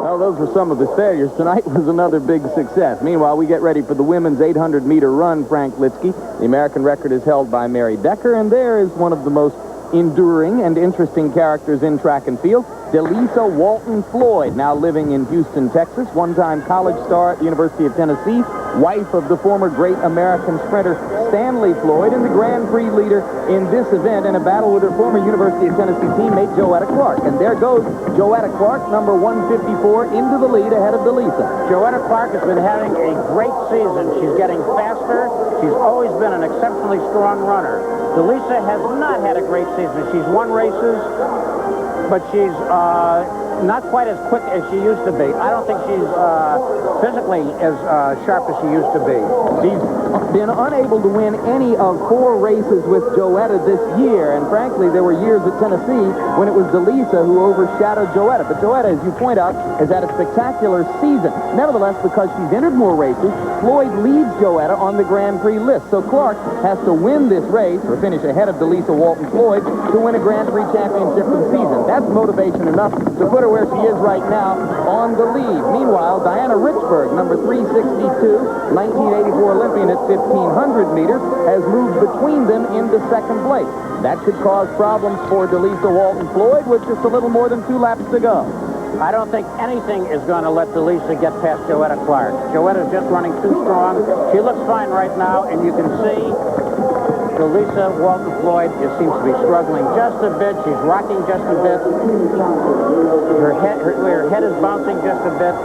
Well, those were some of his failures. Tonight was another big success. Meanwhile, we get ready for the women's 800-meter run, Frank Litsky. The American record is held by Mary Decker, and there is one of the most enduring and interesting characters in track and field, Delisa Walton-Floyd, now living in Houston, Texas, one-time college star at the University of Tennessee, wife of the former great American sprinter Stanley Floyd, and the Grand Prix leader in this event in a battle with her former University of Tennessee teammate Joetta Clark. And there goes Joetta Clark, number 154, into the lead ahead of Delisa. Joetta Clark has been having a great season. She's getting faster. She's always been an exceptionally strong runner. Delisa has not had a great season. She's won races, but she's not quite as quick as she used to be. I don't think she's physically as sharp as she used to be. She's been unable to win any of 4 races with Joetta this year, and frankly, there were years at Tennessee when it was Delisa who overshadowed Joetta. But Joetta, as you point out, has had a spectacular season. Nevertheless, because she's entered more races, Floyd leads Joetta on the Grand Prix list. So Clark has to win this race, or finish ahead of Delisa Walton-Floyd, to win a Grand Prix championship for the season. That's motivation enough to put her where she is right now on the lead. Meanwhile, Diana Richburg, number 362, 1984 Olympian at 1,500 meters, has moved between them into second place. That should cause problems for Delisa Walton-Floyd with just a little more than 2 laps to go. I don't think anything is going to let Delisa get past Joetta Clark. Joetta's just running too strong. She looks fine right now, and you can see Delisa Walton-Floyd seems to be struggling just a bit. She's rocking just a bit. Her head is bouncing just a bit.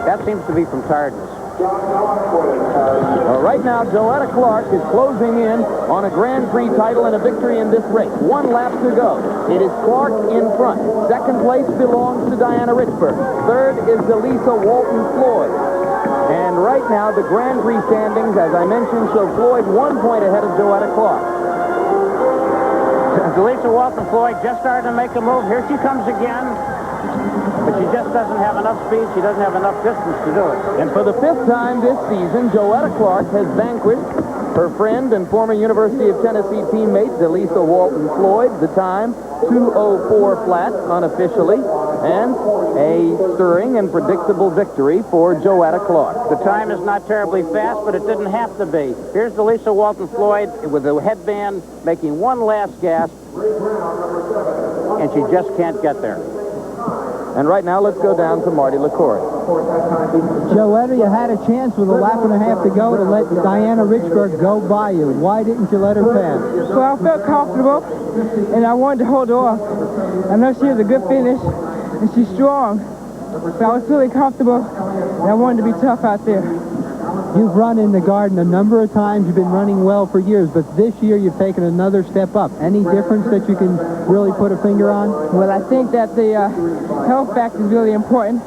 That seems to be from tiredness. Well, right now, Joetta Clark is closing in on a Grand Prix title and a victory in this race. 1 lap to go. It is Clark in front. Second place belongs to Diana Richburg. Third is Delisa Walton-Floyd. And right now, the Grand Prix standings, as I mentioned, show Floyd 1 point ahead of Joetta Clark. Delisa Walton-Floyd just starting to make a move. Here she comes again. But she just doesn't have enough speed. She doesn't have enough distance to do it. And for the 5th time this season, Joetta Clark has vanquished her friend and former University of Tennessee teammate, Delisa Walton-Floyd. The time, 2:04 flat, unofficially. And a stirring and predictable victory for Joetta Clark. The time is not terribly fast, but it didn't have to be. Here's Delisa Walton-Floyd with the headband making one last gasp, and she just can't get there. And right now, let's go down to Marty LaCour. Joetta, you had a chance with a lap and a half to go to let Diana Richburg go by you. Why didn't you let her pass? Well, I felt comfortable, and I wanted to hold her off. I know she has a good finish, and she's strong. So I was feeling comfortable, and I wanted to be tough out there. You've run in the Garden a number of times. You've been running well for years, but this year you've taken another step up. Any difference that you can really put a finger on? Well, I think that the health factor is really important.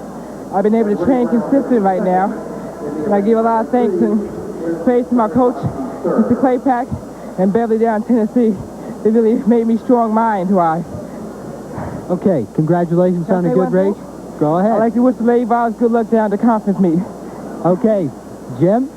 I've been able to train consistently right now, and I give a lot of thanks and praise to my coach, Mr. Claypack, and Beverly down in Tennessee. They really made me strong mind-wise. Okay, congratulations on a good race. Go ahead. I'd like to wish the Lady Vols good luck down at the conference meet. Okay, Jim?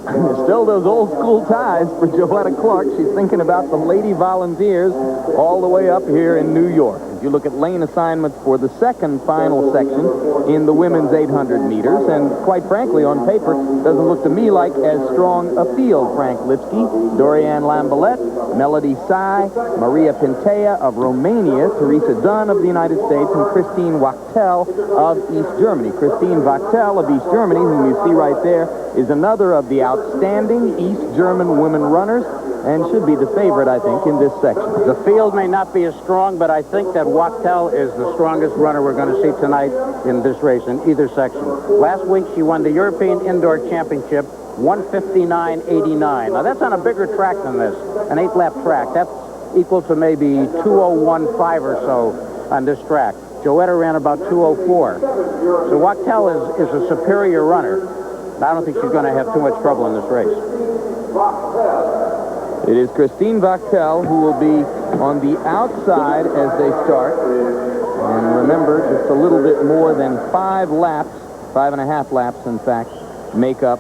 Still those old school ties for Joetta Clark. She's thinking about the Lady Volunteers all the way up here in New York. As you look at lane assignments for the second final section in the women's 800 meters, and quite frankly, on paper, doesn't look to me like as strong a field. Frank Lipsky, Dorianne Lambelet, Melody Sy, Maria Pintea of Romania, Teresa Dunn of the United States, and Christine Wachtel of East Germany. Christine Wachtel of East Germany, whom you see right there, is another of the outstanding East German women runners, and should be the favorite, I think, in this section. The field may not be as strong, but I think that Wachtel is the strongest runner we're going to see tonight in this race in either section. Last week, she won the European Indoor Championship, 1:59.89. Now, that's on a bigger track than this, an 8-lap track. That's equal to maybe 2:01.5 or so on this track. Joetta ran about 2:04. So Wachtel is a superior runner. I don't think she's going to have too much trouble in this race. It is Christine Wachtel who will be on the outside as they start. And remember, just a little bit more than 5 laps, 5.5 laps, in fact, make up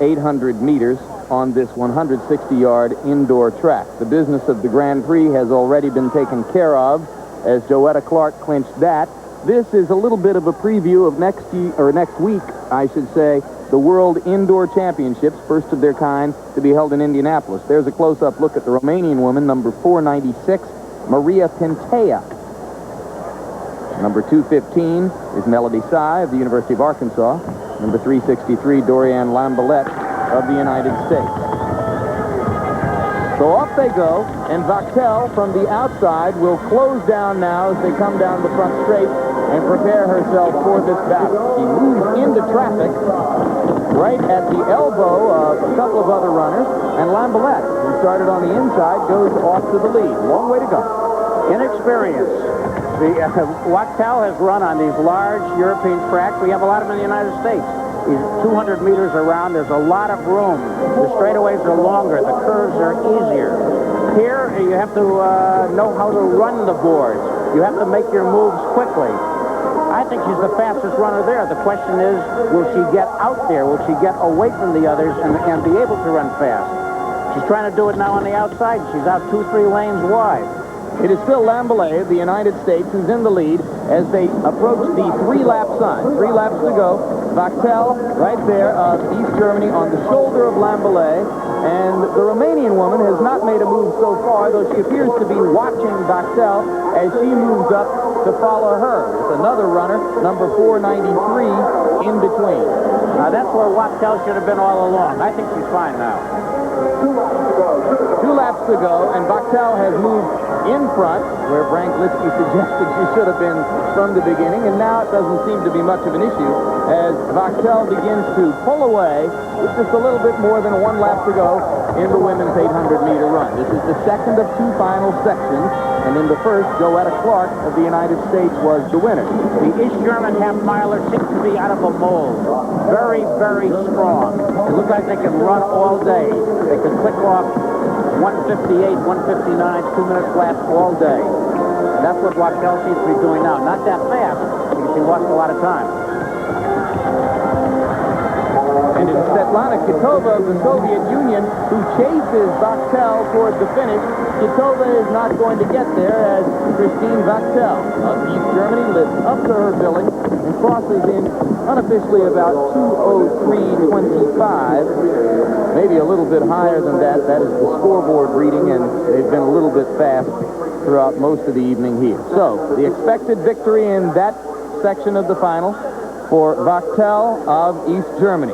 800 meters on this 160-yard indoor track. The business of the Grand Prix has already been taken care of, as Joetta Clark clinched that this is a little bit of a preview of next week, I should say, the World Indoor Championships, first of their kind, to be held in Indianapolis. There's a close-up look at the Romanian woman, number 496, Maria Pintea. Number 215 is Melody Sy of the University of Arkansas. Number 363, Dorianne Lambalette of the United States. So off they go, and Wachtel from the outside will close down now as they come down the front straight and prepare herself for this battle. She moves into traffic right at the elbow of a couple of other runners, and Lambalette, who started on the inside, goes off to the lead. Long way to go. Inexperience. Wachtel has run on these large European tracks. We have a lot of them in the United States. These 200 meters around, there's a lot of room. The straightaways are longer. The curves are easier. Here, you have to know how to run the boards. You have to make your moves quickly. I think she's the fastest runner there. The question is, will she get out there? Will she get away from the others and be able to run fast? She's trying to do it now on the outside. She's out 2-3 lanes wide. It is still Lambalette of the United States who's in the lead as they approach the 3-lap sign. 3 laps to go. Wachtel right there of East Germany on the shoulder of Lambalette. And the Romanian woman has not made a move so far, though she appears to be watching Wachtel as she moves up to follow her. With another runner, number 493, in between. That's where Wachtel should have been all along. I think she's fine now. 2 laps to go, and Wachtel has moved in front, where Frank Litsky suggested she should have been from the beginning, and now it doesn't seem to be much of an issue as Wachtel begins to pull away with just a little bit more than 1 lap to go in the women's 800-meter run. This is the second of 2 final sections, and in the first, Joetta Clark of the United States was the winner. The East German half-miler seems to be out of a mold. Very, very strong. It looks like they can run all day. They can click off 158, 159, 2-minute flat all day. And that's what Wachtel seems to be doing now. Not that fast, because she lost a lot of time. And it's Svetlana Kitova of the Soviet Union who chases Wachtel toward the finish. Kitova is not going to get there as Christine Wachtel of East Germany lives up to her billing and crosses in unofficially about 2:03.25. Maybe a little bit higher than that. That is the scoreboard reading, and they've been a little bit fast throughout most of the evening here. So, the expected victory in that section of the final for Wachtel of East Germany.